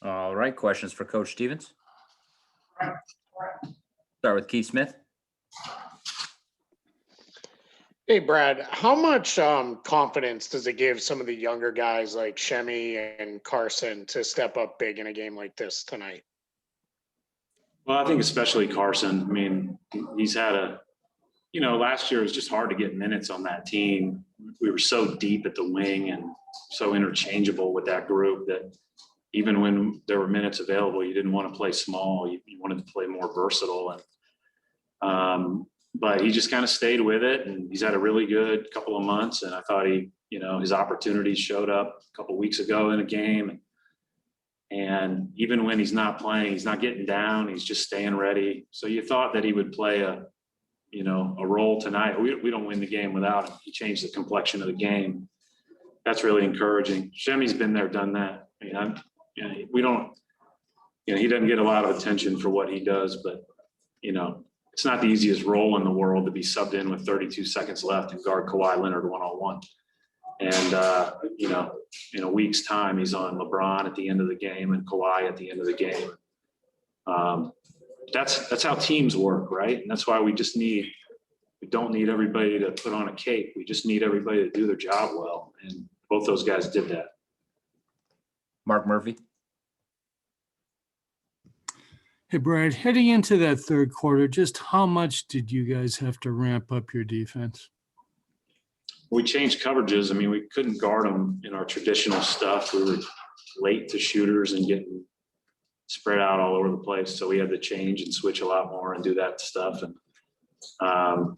All right, questions for Coach Stevens. Start with Keith Smith. Hey, Brad, how much confidence does it give some of the younger guys like Semi and Carsen to step up big in a game like this tonight? Well, I think especially Carsen. I mean, he's had last year was just hard to get minutes on that team. We were so deep at the wing and so interchangeable with that group that even when there were minutes available, you didn't want to play small. You wanted to play more versatile. But he just kind of stayed with it, and he's had a really good couple of months. And I thought his opportunities showed up a couple of weeks ago in a game. And even when he's not playing, he's not getting down. He's just staying ready. So you thought that he would play a role tonight. We don't win the game without him. He changed the complexion of the game. That's really encouraging. Shemi's been there, done that. I mean, he doesn't get a lot of attention for what he does, but it's not the easiest role in the world to be subbed in with 32 seconds left and guard Kawhi Leonard one-on-one. And, in a week's time, he's on LeBron at the end of the game and Kawhi at the end of the game. That's how teams work, right? And that's why we don't need everybody to put on a cape. We just need everybody to do their job well. And both those guys did that. Mark Murphy. Hey, Brad, heading into that third quarter, just how much did you guys have to ramp up your defense? We changed coverages. I mean, we couldn't guard them in our traditional stuff. We were late to shooters and getting spread out all over the place. So we had to change and switch a lot more and do that stuff. And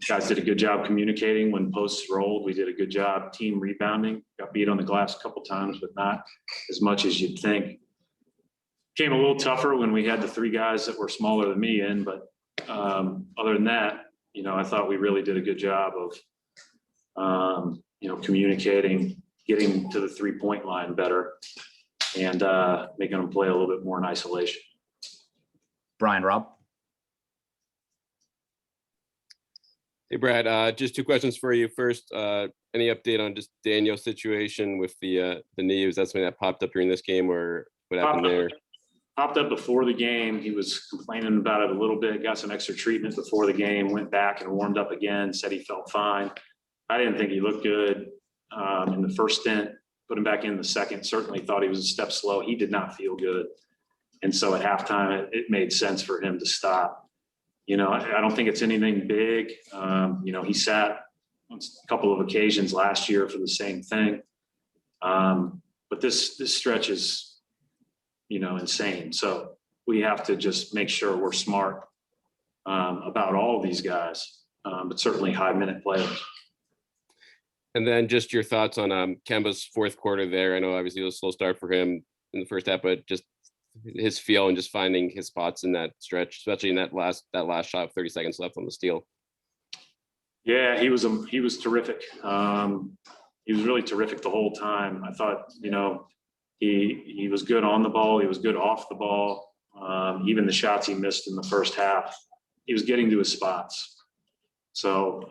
guys did a good job communicating when posts rolled. We did a good job team rebounding. Got beat on the glass a couple times, but not as much as you'd think. Came a little tougher when we had the three guys that were smaller than me in, but other than that, I thought we really did a good job of, communicating, getting to the 3-point line better, and making them play a little bit more in isolation. Brian Robb. Hey, Brad, just two questions for you. First, any update on just Daniel's situation with the knee? Was that something that popped up during this game, or what happened there? Popped up before the game. He was complaining about it a little bit, got some extra treatment before the game, went back and warmed up again, said he felt fine. I didn't think he looked good in the first stint, put him back in the second, certainly thought he was a step slow. He did not feel good. And so at halftime, it made sense for him to stop. I don't think it's anything big. He sat on a couple of occasions last year for the same thing. But this stretch is, insane. So we have to just make sure we're smart about all of these guys, but certainly high minute players. And then just your thoughts on Kemba's fourth quarter there. I know obviously it was a slow start for him in the first half, but just his feel and just finding his spots in that stretch, especially in that last shot, 30 seconds left on the steal. Yeah, he was terrific. He was really terrific the whole time. I thought, he was good on the ball. He was good off the ball. Even the shots he missed in the first half, he was getting to his spots. So,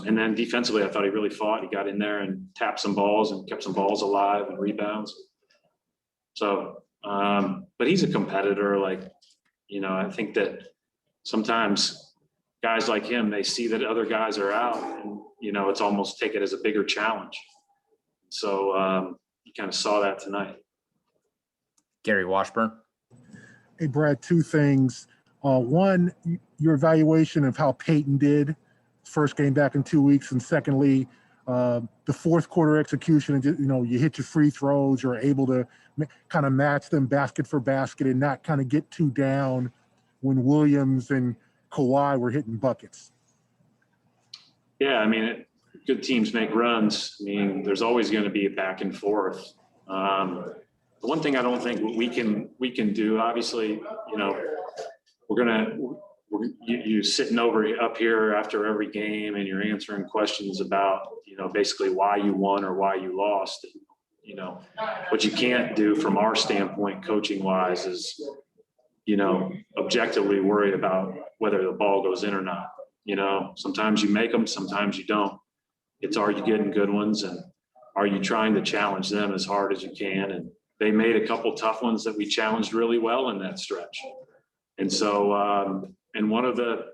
and then defensively, I thought he really fought. He got in there and tapped some balls and kept some balls alive and rebounds. So, but he's a competitor. I think that sometimes guys like him, they see that other guys are out and, it's almost take it as a bigger challenge. So you kind of saw that tonight. Gary Washburn. Hey, Brad, two things. One, your evaluation of how Peyton did first game back in 2 weeks. And secondly, the fourth quarter execution, and you hit your free throws, you're able to kind of match them basket for basket and not kind of get too down when Williams and Kawhi were hitting buckets. Yeah, I mean, good teams make runs. I mean, there's always going to be a back and forth. The one thing I don't think we can do, obviously, you sitting up here after every game and you're answering questions about, basically why you won or why you lost. What you can't do from our standpoint, coaching wise, is, objectively worry about whether the ball goes in or not. Sometimes you make them, sometimes you don't. It's, are you getting good ones, and are you trying to challenge them as hard as you can? And they made a couple tough ones that we challenged really well in that stretch. And so, and one of the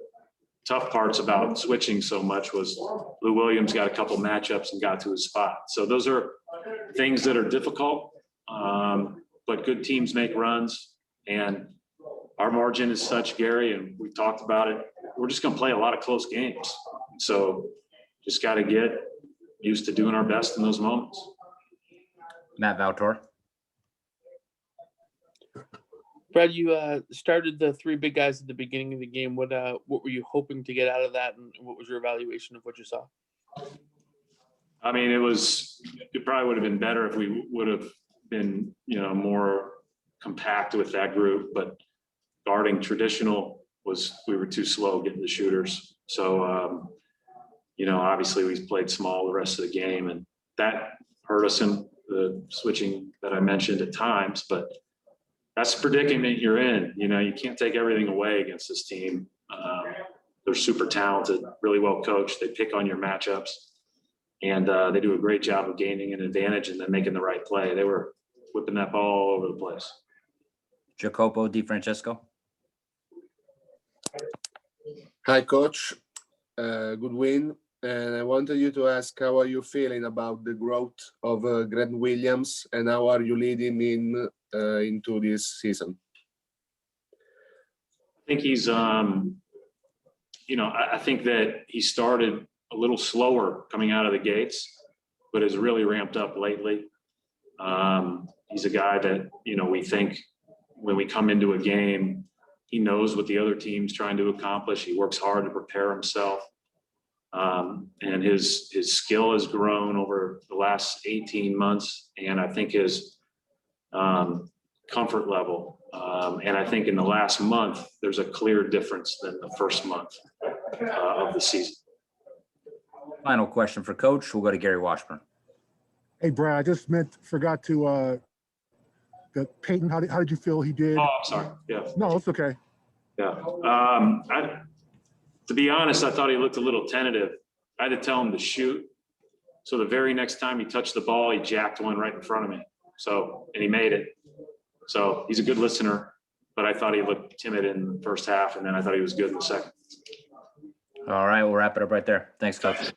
tough parts about switching so much was Lou Williams got a couple matchups and got to his spot. So those are things that are difficult, but good teams make runs. And our margin is such, Gary, and we talked about it. We're just going to play a lot of close games. So just got to get used to doing our best in those moments. Matt Valtor. Brad, you started the three big guys at the beginning of the game. What were you hoping to get out of that, and what was your evaluation of what you saw? I mean, it probably would have been better if we would have been, more compact with that group, but guarding traditional we were too slow getting the shooters. So, obviously we played small the rest of the game, and that hurt us in the switching that I mentioned at times, but that's the predicament you're in. You can't take everything away against this team. They're super talented, really well coached. They pick on your matchups, and they do a great job of gaining an advantage and then making the right play. They were whipping that ball all over the place. Jacopo Di Francesco. Hi, Coach. Good win. And I wanted you to ask, how are you feeling about the growth of Grant Williams, and how are you leading into this season? I think he's, I think that he started a little slower coming out of the gates, but has really ramped up lately. He's a guy that, we think when we come into a game, he knows what the other team's trying to accomplish. He works hard to prepare himself. And his skill has grown over the last 18 months. And I think his comfort level. And I think in the last month, there's a clear difference than the first month of the season. Final question for Coach. We'll go to Gary Washburn. Hey, Brad, I just forgot to, Peyton, how did you feel he did? Oh, I'm sorry. Yeah. No, it's okay. Yeah. To be honest, I thought he looked a little tentative. I had to tell him to shoot. So the very next time he touched the ball, he jacked one right in front of me. And he made it. So he's a good listener, but I thought he looked timid in the first half, and then I thought he was good in the second. All right, we'll wrap it up right there. Thanks, Coach.